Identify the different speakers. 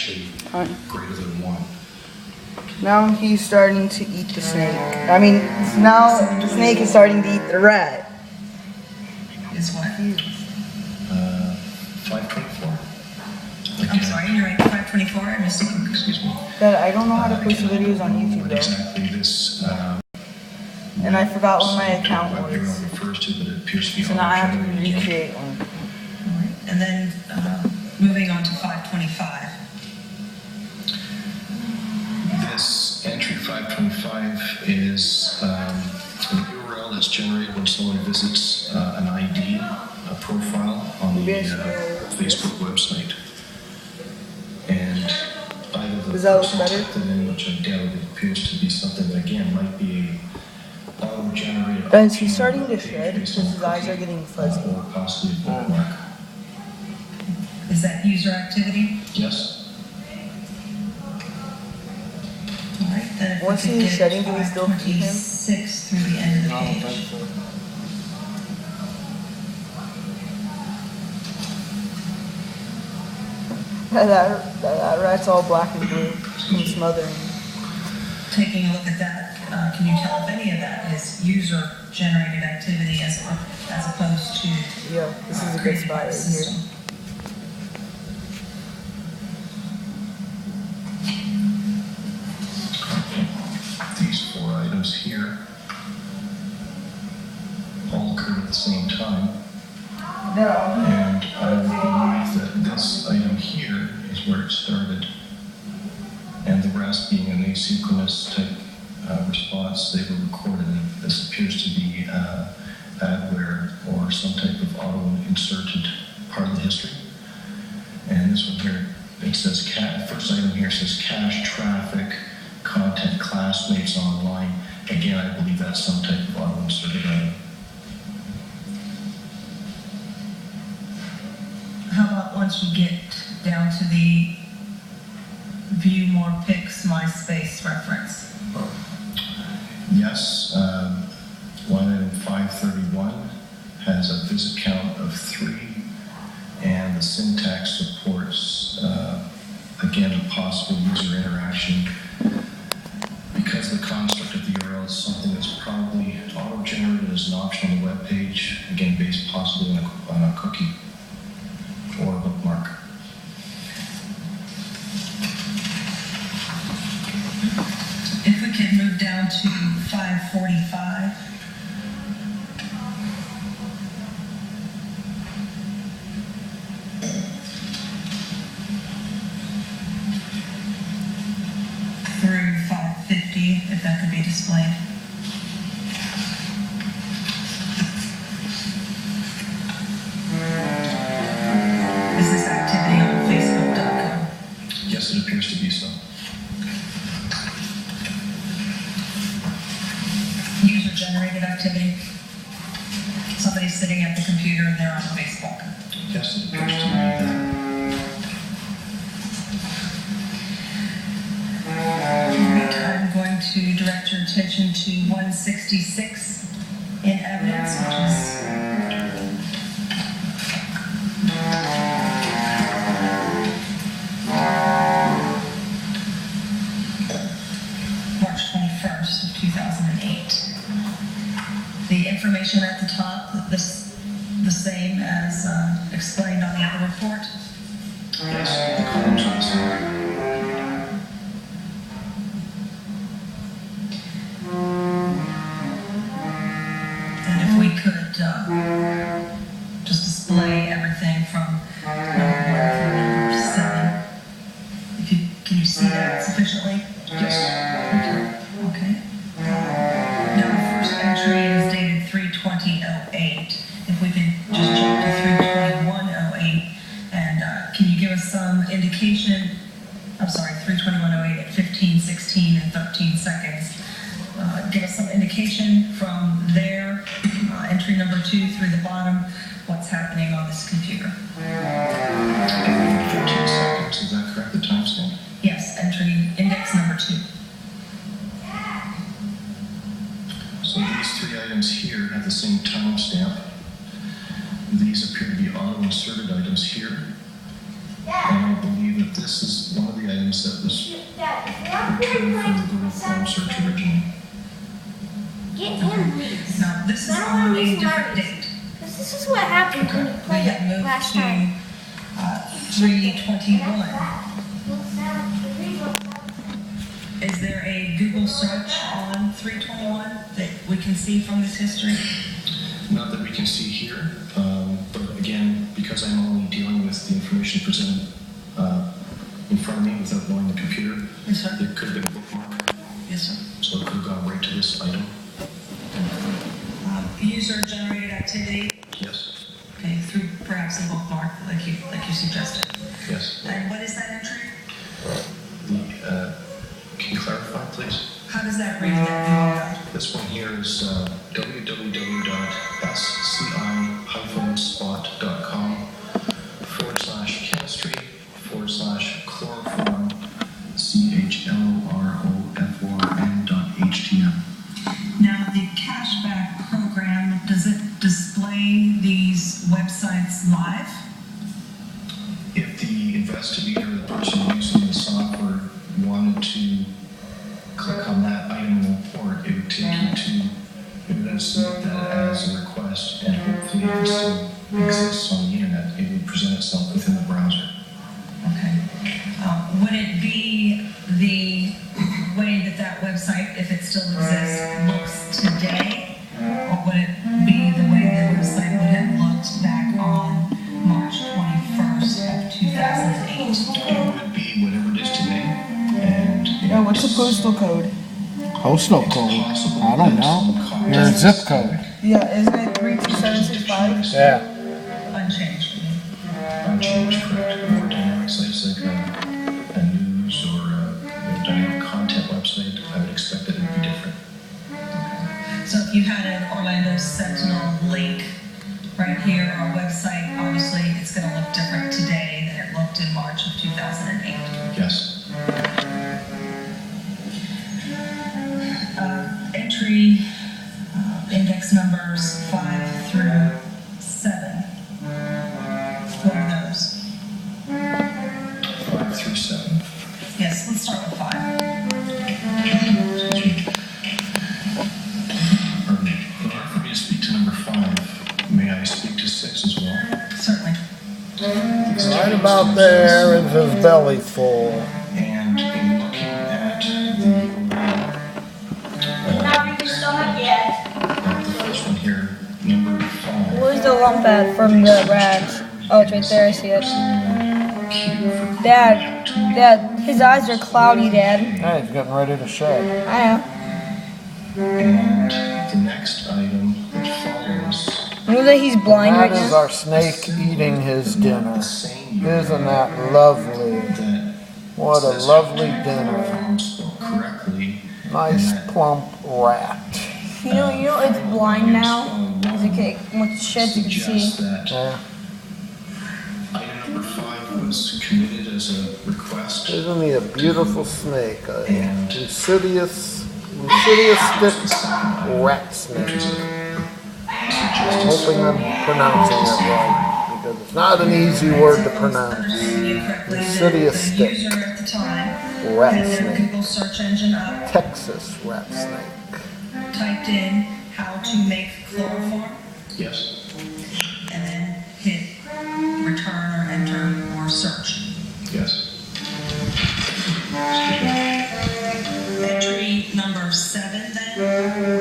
Speaker 1: actually greater than 1.
Speaker 2: Now he's starting to eat the snake. I mean, now the snake is starting to eat the rat.
Speaker 3: Is what?
Speaker 1: 524.
Speaker 3: I'm sorry, you're right. 524. I missed it.
Speaker 1: Excuse me.
Speaker 2: Dad, I don't know how to post videos on YouTube though.
Speaker 1: Exactly this.
Speaker 2: And I forgot what my account
Speaker 1: what
Speaker 2: was.
Speaker 1: refers to, but it appears to be
Speaker 2: So now I have to
Speaker 1: auto-generated.
Speaker 2: recreate one.
Speaker 3: Alright, and then moving on to 525.
Speaker 1: This entry 525 is an URL that's generated when someone visits an ID, a profile on the Facebook website. And either the
Speaker 2: Does that look
Speaker 1: person
Speaker 2: better?
Speaker 1: typed it in, which I doubt it appears to be something that again might be a auto-generated.
Speaker 2: Guys, he's starting to shed
Speaker 1: based
Speaker 2: because
Speaker 1: on
Speaker 2: his eyes are
Speaker 1: cookie,
Speaker 2: getting fuzzy.
Speaker 1: or possibly a bookmark.
Speaker 3: Is that user activity?
Speaker 1: Yes.
Speaker 3: Alright, then if
Speaker 2: Once
Speaker 3: we could
Speaker 2: he's
Speaker 3: get
Speaker 2: shedding, do we still feed him?
Speaker 3: 526 through the end of the page.
Speaker 2: That rat's all black and blue from smothering.
Speaker 3: Taking a look at that, can you tell if any of that is user-generated activity as opposed to
Speaker 2: Yeah, this is a good
Speaker 3: created
Speaker 2: spot
Speaker 3: by the
Speaker 2: right
Speaker 3: system?
Speaker 2: here.
Speaker 1: These 4 items here all occurred at the same time. And I believe that this item here is where it started. And the rest being an asynchronous type response, they were recorded. And this appears to be adware or some type of auto-inserted part of the history. And this one here, it says, first item here says cache traffic, content classmates online. Again, I believe that's some type of auto-inserted item.
Speaker 3: How about once you get down to the view more pics MySpace reference?
Speaker 1: Yes, line item 531 has a visit count of 3, and the syntax supports, again, a possible user interaction. Because the construct of the URL is something that's probably auto-generated as an option on the web page, again, based possibly on a cookie or a bookmark.
Speaker 3: If we could move down to 545. Through 550, if that could be displayed. Is this activity on Facebook.com?
Speaker 1: Yes, it appears to be so.
Speaker 3: User-generated activity. Somebody's sitting at the computer and they're on Facebook.
Speaker 1: Yes, it appears to be that.
Speaker 3: I'm going to direct your attention to 166 in evidence, which is March 21st of 2008. The information at the top, the same as explained on the other report.
Speaker 1: Yes, the columns are the same.
Speaker 3: And if we could just display everything from number 1 through number 7. Can you see that sufficiently?
Speaker 1: Yes.
Speaker 3: Okay. Now the first entry is dated 3/20/08. If we could just jump to 3/21/08, and can you give us some indication? I'm sorry, 3/21/08 at 15, 16, and 13 seconds. Give us some indication from there, entry number 2 through the bottom, what's happening on this computer.
Speaker 1: 13 seconds, is that correct, the timestamp?
Speaker 3: Yes, entry index number 2.
Speaker 1: So these 3 items here have the same timestamp. These appear to be auto-inserted items here. And I believe that this is one of the items that was pulled from the Google Chrome search originally.
Speaker 4: Get him, please.
Speaker 3: Now, this is on a different date.
Speaker 4: Because this is what happened when you
Speaker 3: We
Speaker 4: played
Speaker 3: have
Speaker 4: it
Speaker 3: moved
Speaker 4: last
Speaker 3: to
Speaker 4: time.
Speaker 3: 3/21. Is there a Google search on 3/21 that we can see from this history?
Speaker 1: Not that we can see here, but again, because I'm only dealing with the information presented in front of me without knowing the computer,
Speaker 3: Yes, sir.
Speaker 1: it could have been a bookmark,
Speaker 3: Yes, sir.
Speaker 1: so it could have gone right to this item.
Speaker 3: User-generated activity,
Speaker 1: Yes,
Speaker 3: okay, through perhaps a bookmark, like you suggested.
Speaker 1: yes.
Speaker 3: And what is that entry?
Speaker 1: Can you clarify, please?
Speaker 3: How does that read? That Google Doc?
Speaker 1: This one here is www.sci-spot.com/chemistry/chloroform CHLOROFORM.htm.
Speaker 3: Now, the cashback program, does it display these websites live?
Speaker 1: If the investigator, the person using the software, wanted to click on that item in the report, it would take you to, it would then submit that as a request, and hopefully if it still exists on the internet, it would present itself within the browser.
Speaker 3: Okay. Would it be the way that that website, if it still exists, looks today? Or would it be the way the website would have looked back on March 21st of 2008?
Speaker 1: It would be whatever it is today, and
Speaker 2: Yeah, what's the postal code?
Speaker 5: Postal code? I don't know. Your zip code.
Speaker 2: Yeah, isn't it 32765?
Speaker 5: Yeah.
Speaker 3: Unchanged.
Speaker 1: unchanged, correct? More dynamic sites like a news or a dynamic content website, I would expect that it would be different.
Speaker 3: So if you had an Orlando Sentinel link right here, our website, obviously it's going to look different today than it looked in March of 2008.
Speaker 1: Yes.
Speaker 3: Entry index numbers 5 through 7. What are those?
Speaker 1: 5 through 7.
Speaker 3: Yes, let's start with 5.
Speaker 1: Pardon me. In order for me to speak to number 5, may I speak to 6 as well?
Speaker 3: Certainly.
Speaker 5: Right about there is his belly full.
Speaker 1: And in looking at the
Speaker 4: Not read your stomach yet.
Speaker 1: the first one here, number 5.
Speaker 6: Where's the lump at from the rags? Oh, it's right there, I see it. Dad, his eyes are cloudy, Dad.
Speaker 5: Yeah, he's getting ready to shed.
Speaker 6: I know.
Speaker 1: And the next item that follows
Speaker 6: You know that he's blind right
Speaker 5: That is
Speaker 6: now?
Speaker 5: our snake eating his dinner.
Speaker 1: the same year
Speaker 5: Isn't that lovely?
Speaker 1: that
Speaker 5: What a lovely dinner.
Speaker 1: spelled correctly.
Speaker 5: Nice plump rat.
Speaker 6: You know it's blind now. Because it can, once it sheds, you can
Speaker 1: Suggests
Speaker 6: see.
Speaker 1: that
Speaker 5: Yeah.
Speaker 1: item number 5 was committed as a request.
Speaker 5: Isn't he a beautiful snake? A
Speaker 1: And
Speaker 5: Lucidius stick rat snake. I'm hoping I'm pronouncing it right, because it's not an easy word to pronounce.
Speaker 3: Understanding it correctly,
Speaker 5: Lucidius
Speaker 3: the
Speaker 5: stick.
Speaker 3: user at the time
Speaker 5: Rat
Speaker 3: had their
Speaker 5: snake.
Speaker 3: Google search engine up,
Speaker 5: Texas rat snake.
Speaker 3: typed in how to make chloroform,
Speaker 1: Yes.
Speaker 3: and then hit return or enter or search.
Speaker 1: Yes.
Speaker 3: Entry number 7 then